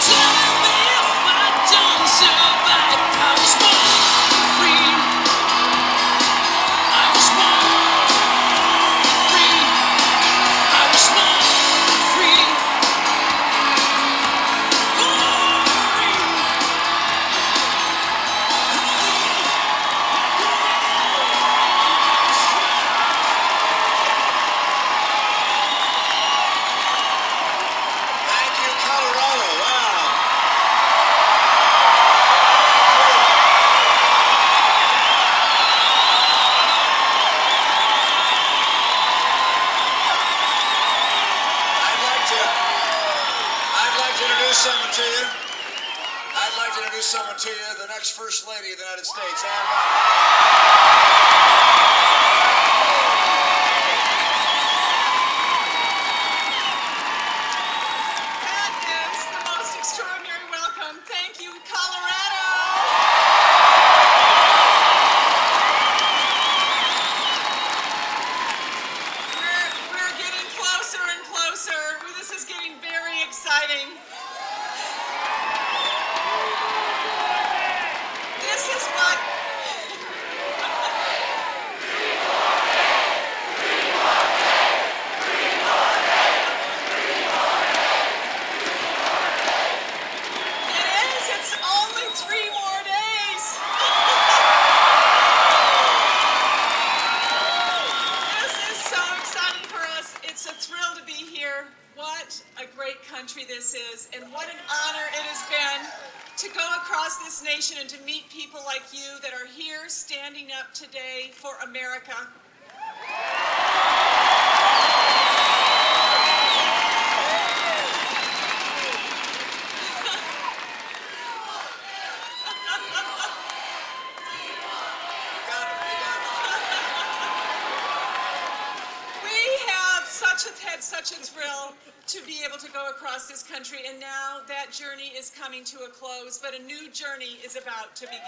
Tell me if I don't survive. I was born free. I was born free. I was born free. Born free. Thank you, Colorado. Wow. I'd like to introduce someone to you. I'd like to introduce someone to you, the next First Lady of the United States, Anne Romney. That is the most extraordinary welcome. Thank you, Colorado. We're getting closer and closer. This is getting very exciting. This is what it is. It's only 3 more days. This is so exciting for us. It's a thrill to be here. What a great country this is, and what an honor it has been to go across this nation and to meet people like you that are here standing up today for America. We have had such a thrill to be able to go across this country, and now that journey is coming to a close, but a new journey is about to begin.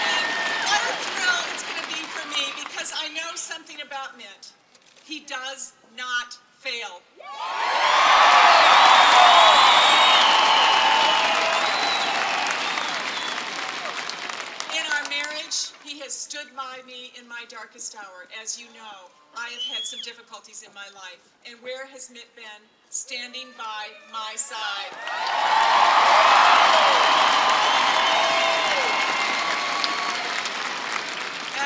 And what a thrill it's going to be for me, because I know something about Mitt. He does not fail. In our marriage, he has stood by me in my darkest hour. As you know, I have had some difficulties in my life. And where has Mitt been? Standing by my side.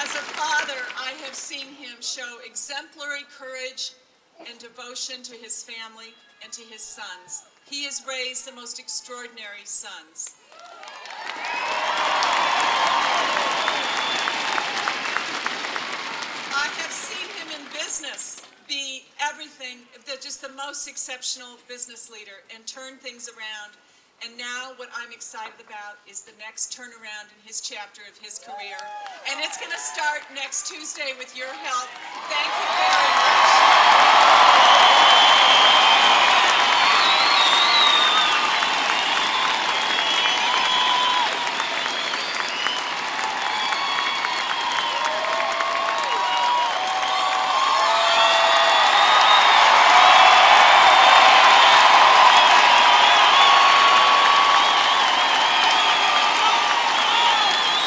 As a father, I have seen him show exemplary courage and devotion to his family and to his sons. He has raised the most extraordinary sons. I have seen him in business be everything, just the most exceptional business leader, and turn things around. And now what I'm excited about is the next turnaround in his chapter of his career. And it's going to start next Tuesday with your help. Thank you very much.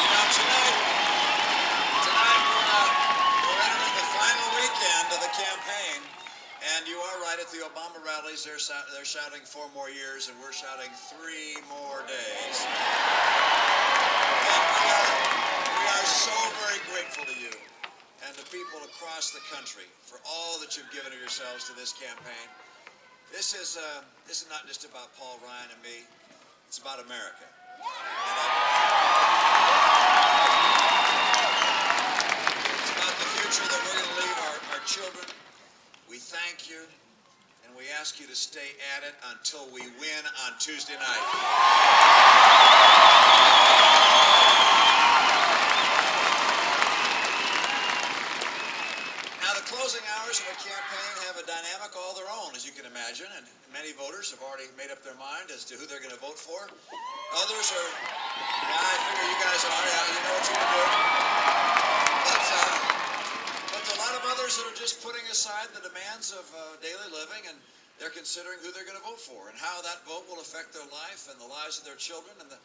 Now tonight we're entering the final weekend of the campaign, and you are right. At the Obama rallies, they're shouting 4 more years, and we're shouting 3 more days. And we are so very grateful to you and the people across the country for all that you've given of yourselves to this campaign. This is not just about Paul Ryan and me. It's about America. It's about the future that we're going to leave our children. We thank you, and we ask you to stay at it until we win on Tuesday night. Now, the closing hours of a campaign have a dynamic all their own, as you can imagine, and many voters have already made up their mind as to who they're going to vote for. Others are, yeah, I figure you guys are, yeah, you know what you're going to do. But there are a lot of others that are just putting a aside the demands of daily living, and they're considering who they're going to vote for and how that vote will affect their life and the lives of their children and the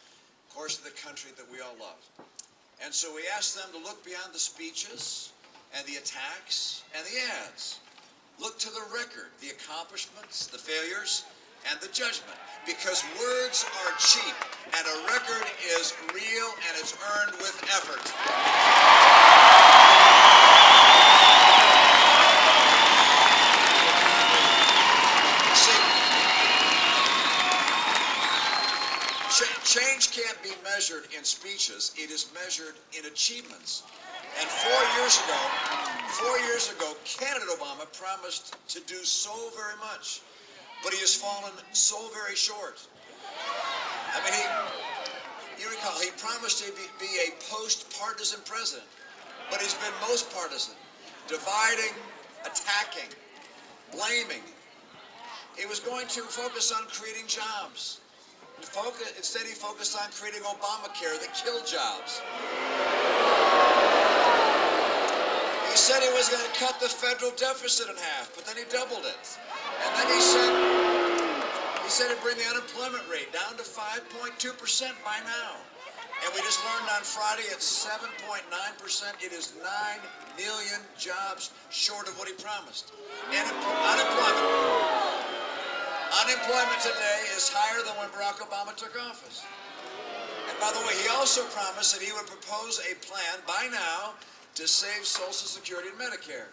course of the country that we all love. And so we asked them to look beyond the speeches and the attacks and the ads. Look to the record, the accomplishments, the failures, and the judgment. Because words are cheap, and a record is real, and it's earned with effort. See, change can't be measured in speeches. It is measured in achievements. And 4 years ago, candidate Obama promised to do so very much, but he has fallen so very short. I mean, you recall, he promised to be a post-partisan president, but he's been most partisan, dividing, attacking, blaming. He was going to focus on creating jobs. Instead, he focused on creating Obamacare that killed jobs. He said he was going to cut the federal deficit in half, but then he doubled it. And then he said he'd bring the unemployment rate down to 5.2% by now. And we just learned on Friday it's 7.9%. It is 9 million jobs short of what he promised. And unemployment today is higher than when Barack Obama took office. And by the way, he also promised that he would propose a plan by now to save Social Security and Medicare.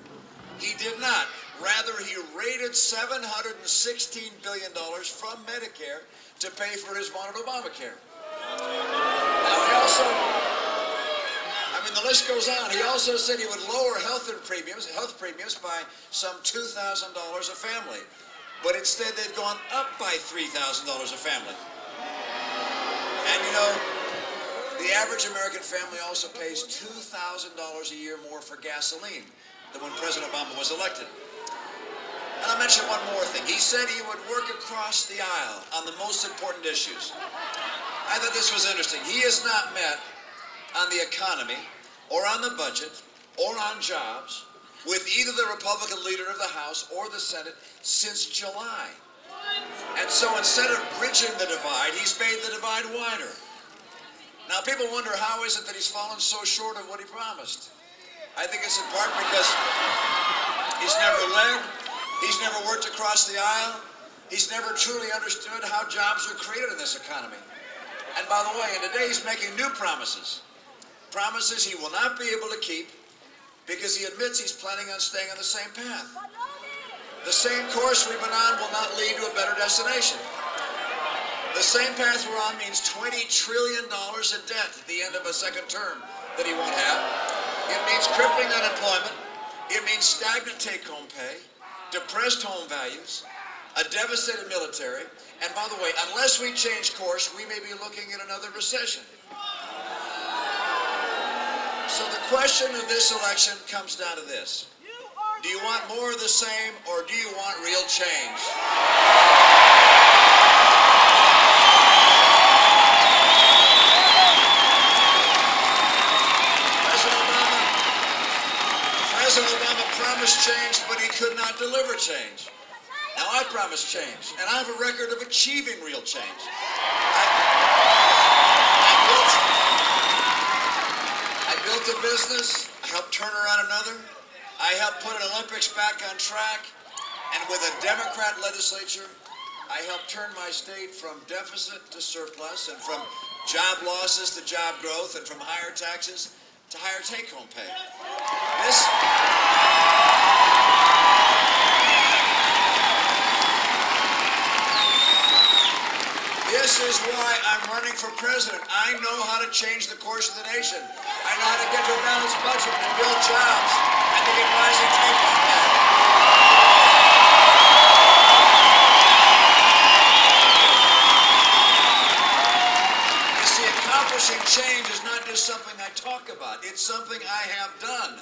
He did not. Rather, he raided $716 billion from Medicare to pay for his vaunted Obamacare. Now, the list goes on. He also said he would lower health premiums by some $2,000 a family. But instead, they've gone up by $3,000 a family. And you know, the average American family also pays $2,000 a year more for gasoline than when President Obama was elected. And I'll mention one more thing. He said he would work across the aisle on the most important issues. I thought this was interesting. He has not met on the economy or on the budget or on jobs with either the Republican leader of the House or the Senate since July. And so instead of bridging the divide, he's made the divide wider. Now people wonder, how is it that he's fallen so short of what he promised? I think it's in part because he's never led, he's never worked across the aisle, he's never truly understood how jobs are created in this economy. And by the way, and today he's making new promises. Promises he will not be able to keep because he admits he's planning on staying on the same path. The same course we've been on will not lead to a better destination. The same path we're on means $20 trillion in debt at the end of a second term that he won't have. It means crippling unemployment. It means stagnant take-home pay, depressed home values, a devastated military, and by the way, unless we change course, we may be looking at another recession. So the question of this election comes down to this. Do you want more of the same, or do you want real change? President Obama promised change, but he could not deliver change. Now I promised change, and I have a record of achieving real change. I built a business, I helped turn around another, I helped put an Olympics back on track, and with a Democrat legislature, I helped turn my state from deficit to surplus, and from job losses to job growth, and from higher taxes to higher take-home pay. This is why I'm running for president. I know how to change the course of the nation. I know how to get to a balanced budget and build jobs and to get rising take-home pay. You see, accomplishing change is not just something I talk about. It's something I have done.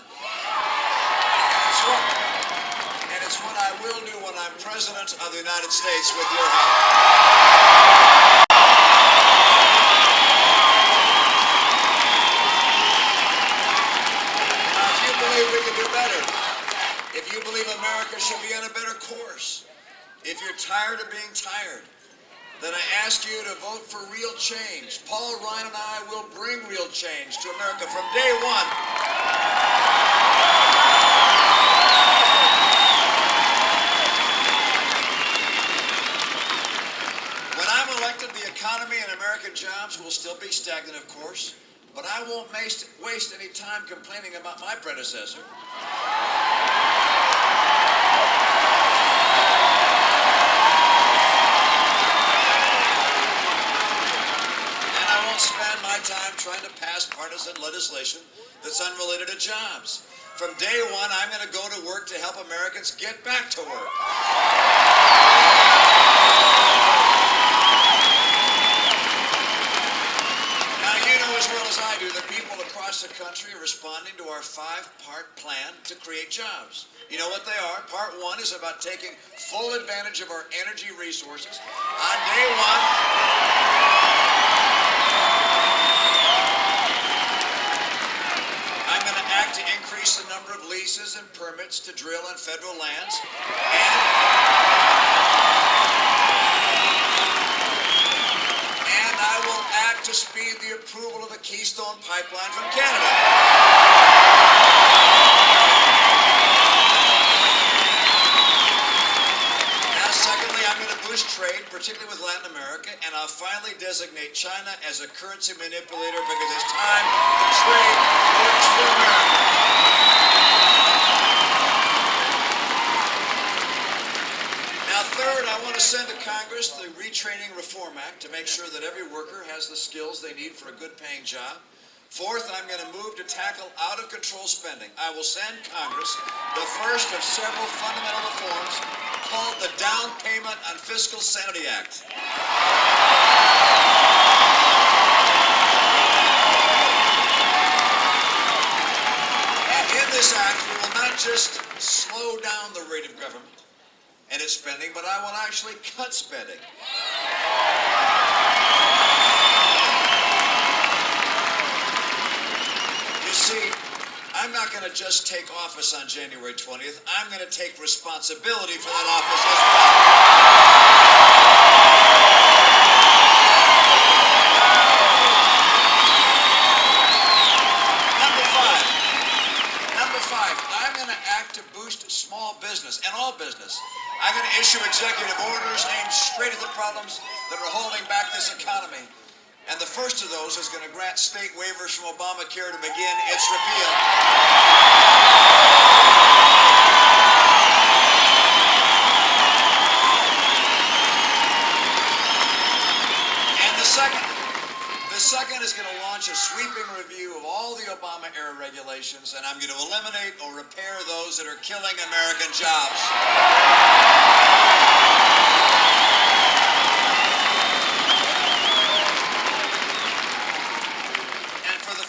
And it's what I will do when I'm president of the United States with your help. If if you believe America should be on a better course, if you're tired of being tired, then I ask you to vote for real change. Paul Ryan and I will bring real change to America from day one. When I'm elected, the economy and American jobs will still be stagnant, of course, but I won't waste any time complaining about my predecessor. Spend my time trying to pass partisan legislation that's unrelated to jobs. From day one, I'm going to go to work to help Americans get back to work. Now, you know as well as I do that people across the country are responding to our 5-part plan to create jobs. You know what they are? Part 1 is about taking full advantage of our energy resources. On day one, to increase the number of leases and permits to drill on federal lands, and I will act to speed the approval of the Keystone Pipeline from Canada. Now, secondly, I'm going to boost trade, particularly with Latin America, and I'll finally designate China as a currency manipulator because it's time to trade works for America. Now, third, I want to send to Congress the Retraining Reform Act to make sure that every worker has the skills they need for a good-paying job. Fourth, I'm going to move to tackle out-of-control spending. I will send Congress the first of several fundamental reforms called the Down Payment on Fiscal Sanity Act. And in this act, we will not just slow down the rate of government and its spending, but I will actually cut spending. You see, I'm not going to just take office on January 20th. I'm going to take responsibility for that office as well. Number five, I'm going to act to boost small business and all business. I'm going to issue executive orders aimed straight at the problems that are holding back this economy. And the first of those is going to grant state waivers from Obamacare to begin its repeal. And the second is going to launch a sweeping review of all the Obama-era regulations, and I'm going to eliminate or repair those that are killing American jobs.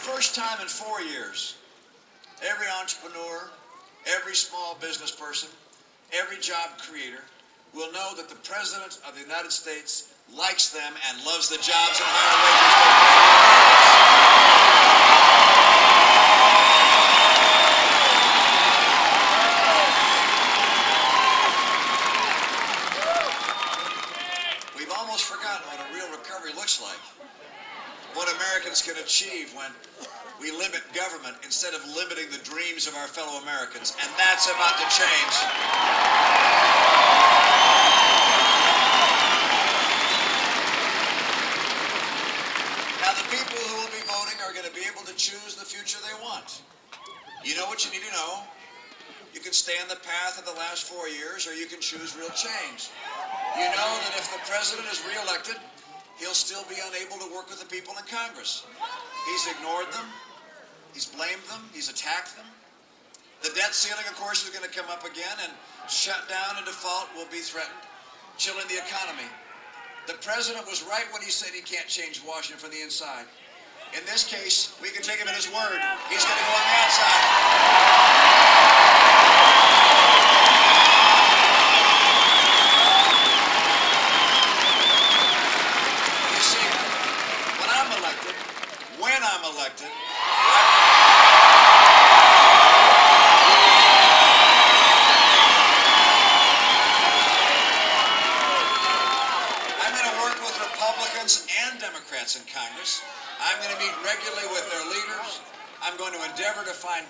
First time in 4 years, every entrepreneur, every small business person, every job creator will know that the President of the United States likes them and loves the jobs and higher wages. We've almost forgotten what a real recovery looks like. What Americans can achieve when we limit government instead of limiting the dreams of our fellow Americans. And that's about to change. Now, the people who will be voting are going to be able to choose the future they want. You know what you need to know? You can stay on the path of the last 4 years, or you can choose real change. You know that if the president is reelected, he'll still be unable to work with the people in Congress. He's ignored them. He's blamed them. He's attacked them. The debt ceiling, of course, is going to come up again, and shutdown and default will be threatened, chilling the economy. The president was right when he said he can't change Washington from the inside. In this case, we can take him at his word. He's going to go on the outside. When I'm elected,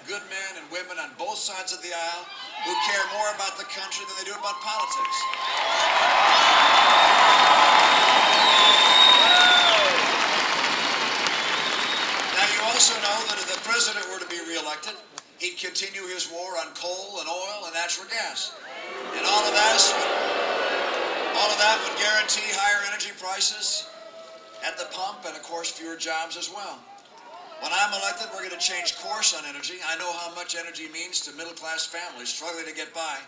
good men and women on both sides of the aisle who care more about the country than they do about politics. Now, you also know that if the president were to be reelected, he'd continue his war on coal and oil and natural gas. And all of that would guarantee higher energy prices at the pump and, of course, fewer jobs as well. When I'm elected, we're going to change course on energy. I know how much energy means to middle-class families struggling to get by.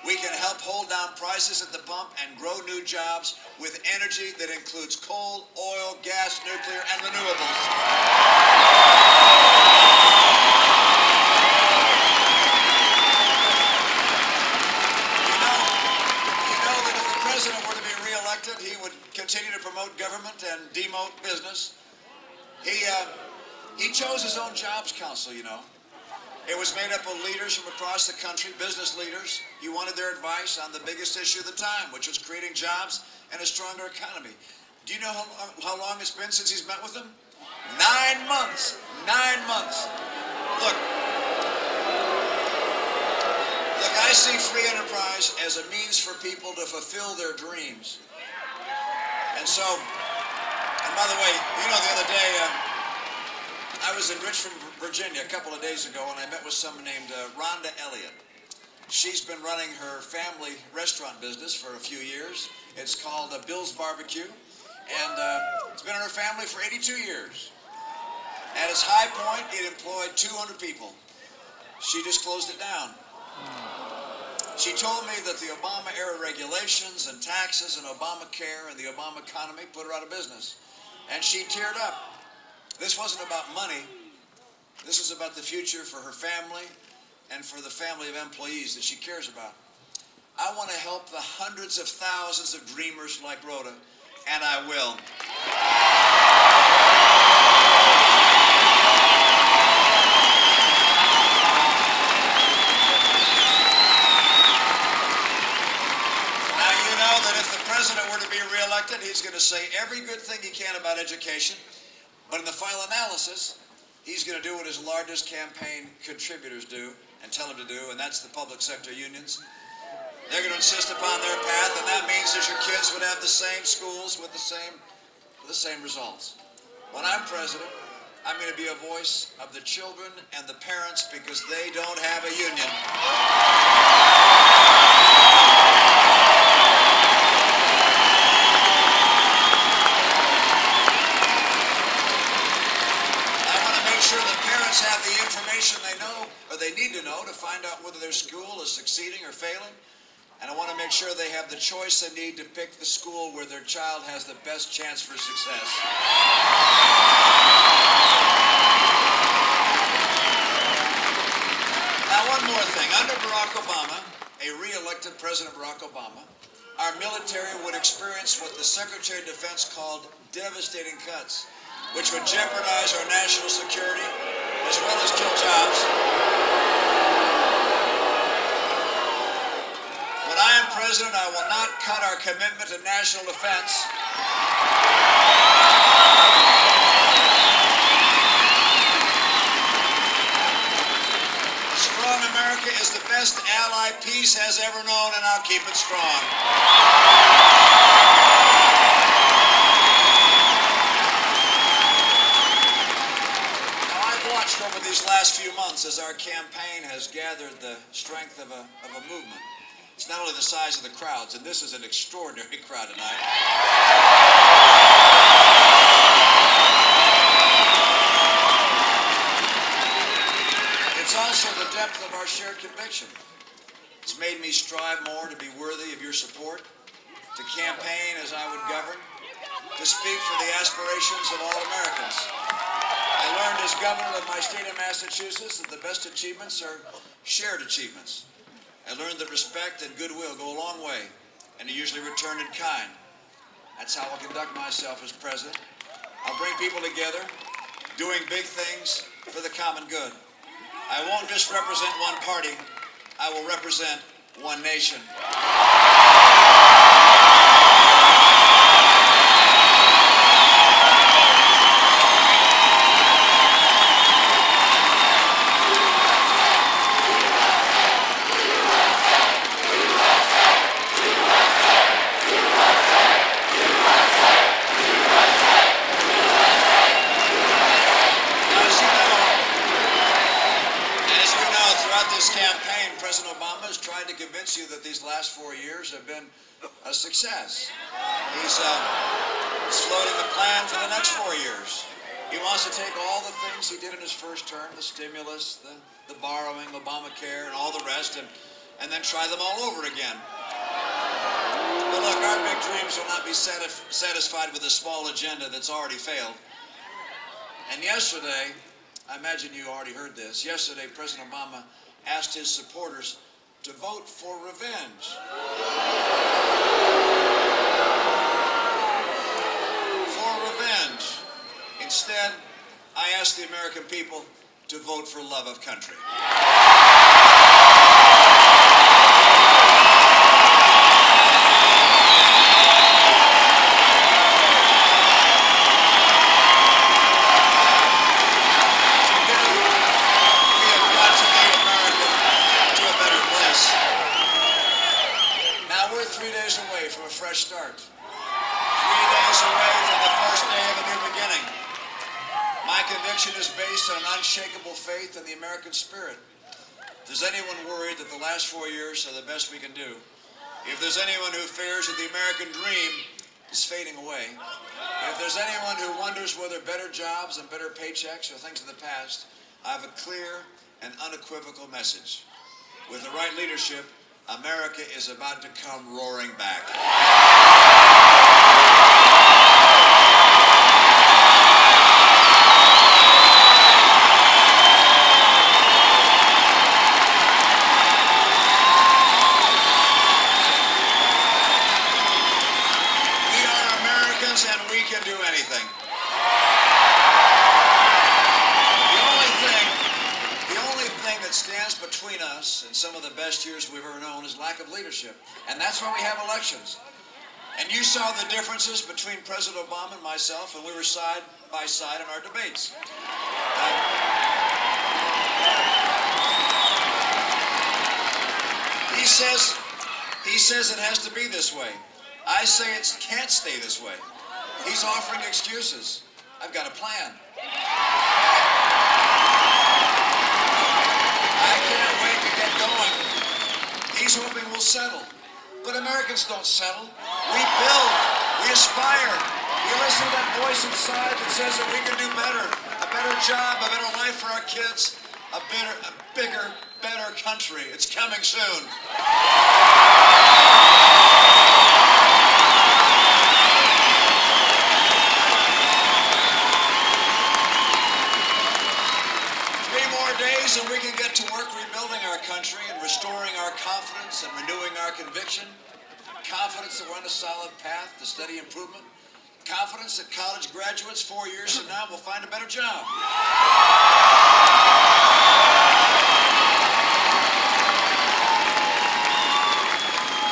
We can help hold down prices at the pump and grow new jobs with energy that includes coal, oil, gas, nuclear, and renewables. You know that if the president were to be reelected, he would continue to promote government and demote business. He chose his own jobs council, you know. It was made up of leaders from across the country, business leaders. He wanted their advice on the biggest issue of the time, which was creating jobs and a stronger economy. Do you know how long it's been since he's met with them? 9 months. 9 months. Look, I see free enterprise as a means for people to fulfill their dreams. And by the way, you know, the other day, I was in Richmond, Virginia a couple of days ago, and I met with someone named Rhonda Elliott. She's been running her family restaurant business for a few years. It's called Bill's Barbecue, and it's been in her family for 82 years. At its high point, it employed 200 people. She just closed it down. She told me that the Obama-era regulations and taxes and Obamacare and the Obama economy put her out of business. And she teared up. This wasn't about money. This was about the future for her family and for the family of employees that she cares about. I want to help the hundreds of thousands of dreamers like Rhoda, and I will. Now, you know that if the president were to be reelected, he's going to say every good thing he can about education. But in the final analysis, he's going to do what his largest campaign contributors do and tell him to do, and that's the public sector unions. They're going to insist upon their path, and that means that your kids would have the same schools with the same results. When I'm president, I'm going to be a voice of the children and the parents because they don't have a union. Have the information they know or they need to know to find out whether their school is succeeding or failing. And I want to make sure they have the choice they need to pick the school where their child has the best chance for success. Now, one more thing. Under Barack Obama, a re-elected President Barack Obama, our military would experience what the Secretary of Defense called devastating cuts, which would jeopardize our national security as well as kill jobs. When I am president, I will not cut our commitment to national defense. Strong America is the best ally peace has ever known, and I'll keep it strong. Over these last few months as our campaign has gathered the strength of a movement. It's not only the size of the crowds, and this is an extraordinary crowd tonight. It's also the depth of our shared conviction. It's made me strive more to be worthy of your support, to campaign as I would govern, to speak for the aspirations of all Americans. I learned as governor of my state of Massachusetts that the best achievements are shared achievements. I learned that respect and goodwill go a long way, and are usually returned in kind. That's how I'll conduct myself as president. I'll bring people together, doing big things for the common good. I won't just represent one party, I will represent one nation. Throughout this campaign, President Obama has tried to convince you that these last 4 years have been a success. He's floating the plan for the next 4 years. He wants to take all the things he did in his first term, the stimulus, the borrowing, Obamacare, and all the rest, and then try them all over again. But look, our big dreams will not be satisfied with a small agenda that's already failed. And yesterday, I imagine you already heard this, yesterday President Obama asked his supporters to vote for revenge. For revenge. Instead, I asked the American people to vote for love of country. We're 3 days away from a fresh start. 3 days away from the first day of a new beginning. My conviction is based on an unshakable faith in the American spirit. If there's anyone worried that the last 4 years are the best we can do, if there's anyone who fears that the American dream is fading away, if there's anyone who wonders whether better jobs and better paychecks are things of the past, I have a clear and unequivocal message. With the right leadership, America is about to come roaring back. We are Americans and we can do anything. The only thing that stands between us and some of the best years we've ever known is lack of leadership. And that's why we have elections. And you saw the differences between President Obama and myself when we were side by side in our debates. He says it has to be this way. I say it can't stay this way. He's offering excuses. I've got a plan. I can't wait to get going. He's hoping we'll settle. But Americans don't settle. We build. We aspire. We listen to that voice inside that says that we can do better. A better job, a better life for our kids, a bigger, better country. It's coming soon. And we can get to work rebuilding our country and restoring our confidence and renewing our conviction. Confidence that we're on a solid path to steady improvement. Confidence that college graduates 4 years from now will find a better job.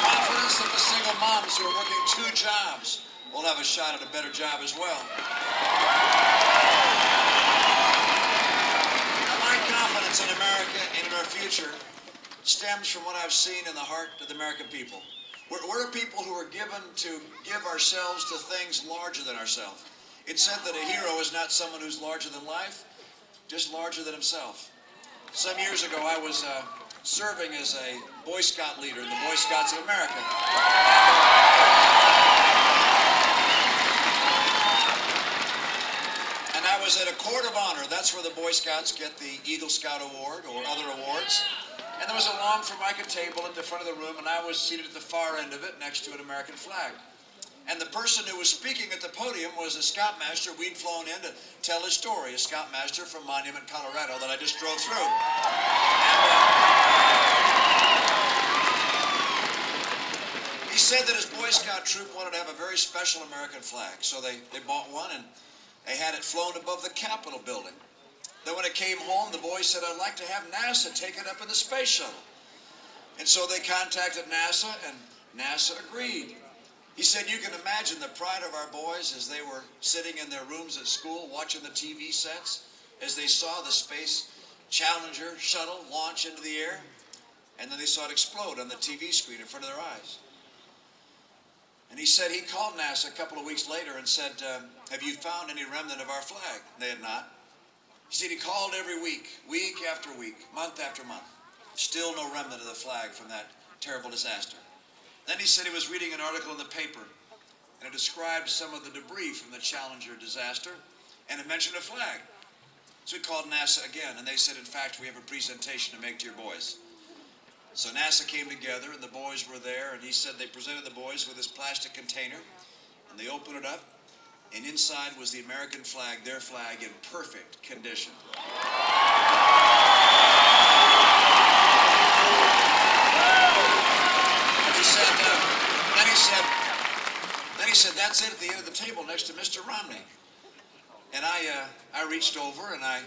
Confidence that the single moms who are working 2 jobs will have a shot at a better job as well. Confidence in America and in our future stems from what I've seen in the heart of the American people. We're a people who are given to give ourselves to things larger than ourselves. It's said that a hero is not someone who's larger than life, just larger than himself. Some years ago, I was serving as a Boy Scout leader in the Boy Scouts of America. I was at a court of honor. That's where the Boy Scouts get the Eagle Scout Award or other awards. And there was a long Formica table at the front of the room, and I was seated at the far end of it next to an American flag. And the person who was speaking at the podium was a scoutmaster we'd flown in to tell his story, a scoutmaster from Monument, Colorado that I just drove through. And he said that his Boy Scout troop wanted to have a very special American flag, so they bought one and they had it flown above the Capitol building. Then when it came home, the boys said, I'd like to have NASA take it up in the space shuttle. And so they contacted NASA, and NASA agreed. He said, you can imagine the pride of our boys as they were sitting in their rooms at school watching the TV sets, as they saw the Space Challenger shuttle launch into the air, and then they saw it explode on the TV screen in front of their eyes. And he said he called NASA a couple of weeks later and said, have you found any remnant of our flag? They had not. He said he called every week, week after week, month after month. Still no remnant of the flag from that terrible disaster. Then he said he was reading an article in the paper, and it described some of the debris from the Challenger disaster, and it mentioned a flag. So he called NASA again, and they said, in fact, we have a presentation to make to your boys. So NASA came together, and the boys were there, and he said they presented the boys with this plastic container, and they opened it up, and inside was the American flag, their flag, in perfect condition. Then he said, that's it at the end of the table next to Mr. Romney. And I reached over and I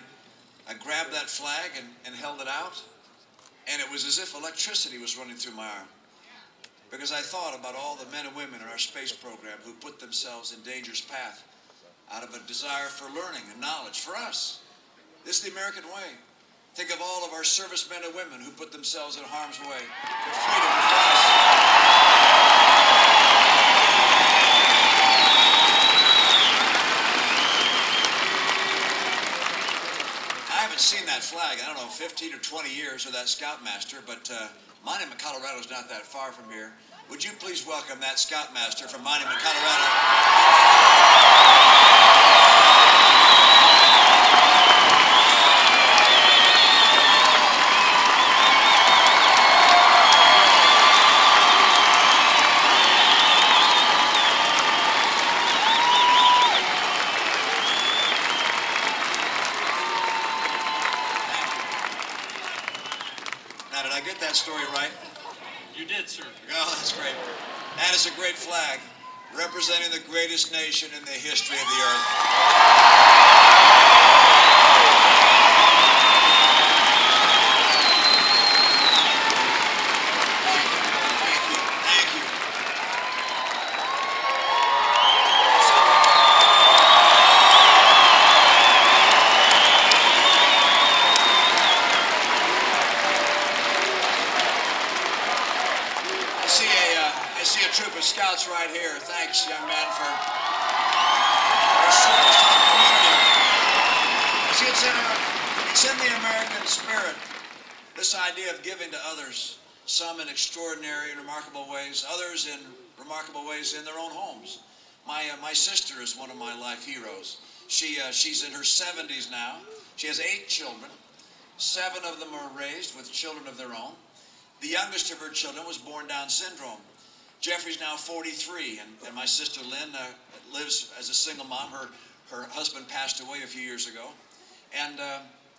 grabbed that flag and held it out. And it was as if electricity was running through my arm. Because I thought about all the men and women in our space program who put themselves in danger's path out of a desire for learning and knowledge for us. This is the American way. Think of all of our servicemen and women who put themselves in harm's way for freedom and for us. I haven't seen that flag, I don't know, 15 or 20 years, or that Scoutmaster, but Monument, Colorado is not that far from here. Would you please welcome that Scoutmaster from Monument, Colorado? Now, did I get that story right? You did, sir. Oh, that's great. That is a great flag, representing the greatest nation in the history of the earth. Thank you. Thank you. I see a troop of scouts right here. Thanks, young man, for your service to the community. See, it's in the American spirit, this idea of giving to others, some in extraordinary and remarkable ways, others in remarkable ways in their own homes. My sister is one of my life heroes. She's in her 70s now. She has 8 children. 7 of them are raised with children of their own. The youngest of her children was born Down syndrome. Jeffrey's now 43, and my sister Lynn lives as a single mom. Her husband passed away a few years ago, and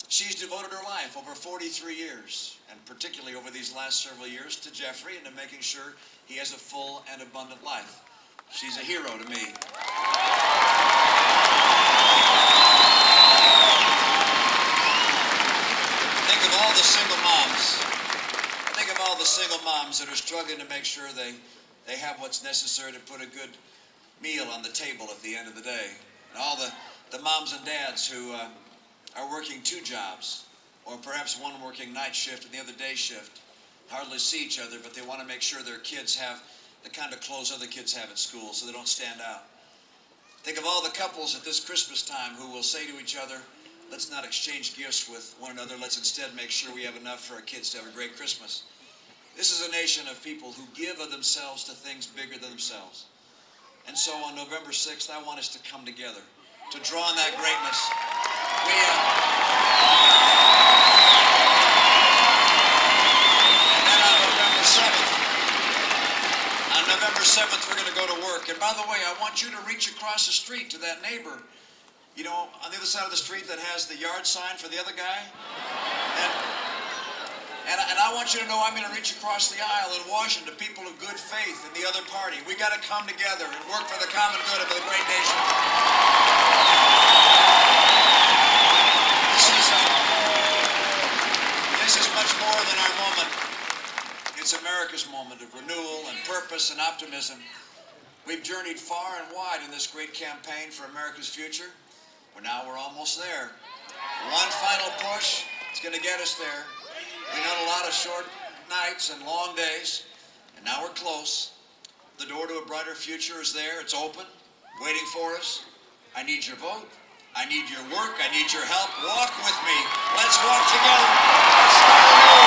she's devoted her life over 43 years, and particularly over these last several years, to Jeffrey and to making sure he has a full and abundant life. She's a hero to me. Think of all the single moms. Think of all the single moms that are struggling to make sure they have what's necessary to put a good meal on the table at the end of the day. And all the moms and dads who are working 2 jobs, or perhaps one working night shift and the other day shift, hardly see each other, but they want to make sure their kids have the kind of clothes other kids have at school so they don't stand out. Think of all the couples at this Christmas time who will say to each other, let's not exchange gifts with one another, let's instead make sure we have enough for our kids to have a great Christmas. This is a nation of people who give of themselves to things bigger than themselves. And so on November 6th, I want us to come together to draw on that greatness. And then on November 7th, we're going to go to work. And by the way, I want you to reach across the street to that neighbor, you know, on the other side of the street that has the yard sign for the other guy. And I want you to know I'm going to reach across the aisle in Washington to people of good faith in the other party. We got to come together and work for the common good of the great nation. This is much more than our moment. It's America's moment of renewal and purpose and optimism. We've journeyed far and wide in this great campaign for America's future. Well, now we're almost there. One final push is going to get us there. We know a lot of short nights and long days, and now we're close. The door to a brighter future is there. It's open, waiting for us. I need your vote. I need your work. I need your help. Walk with me. Let's walk together. Let's start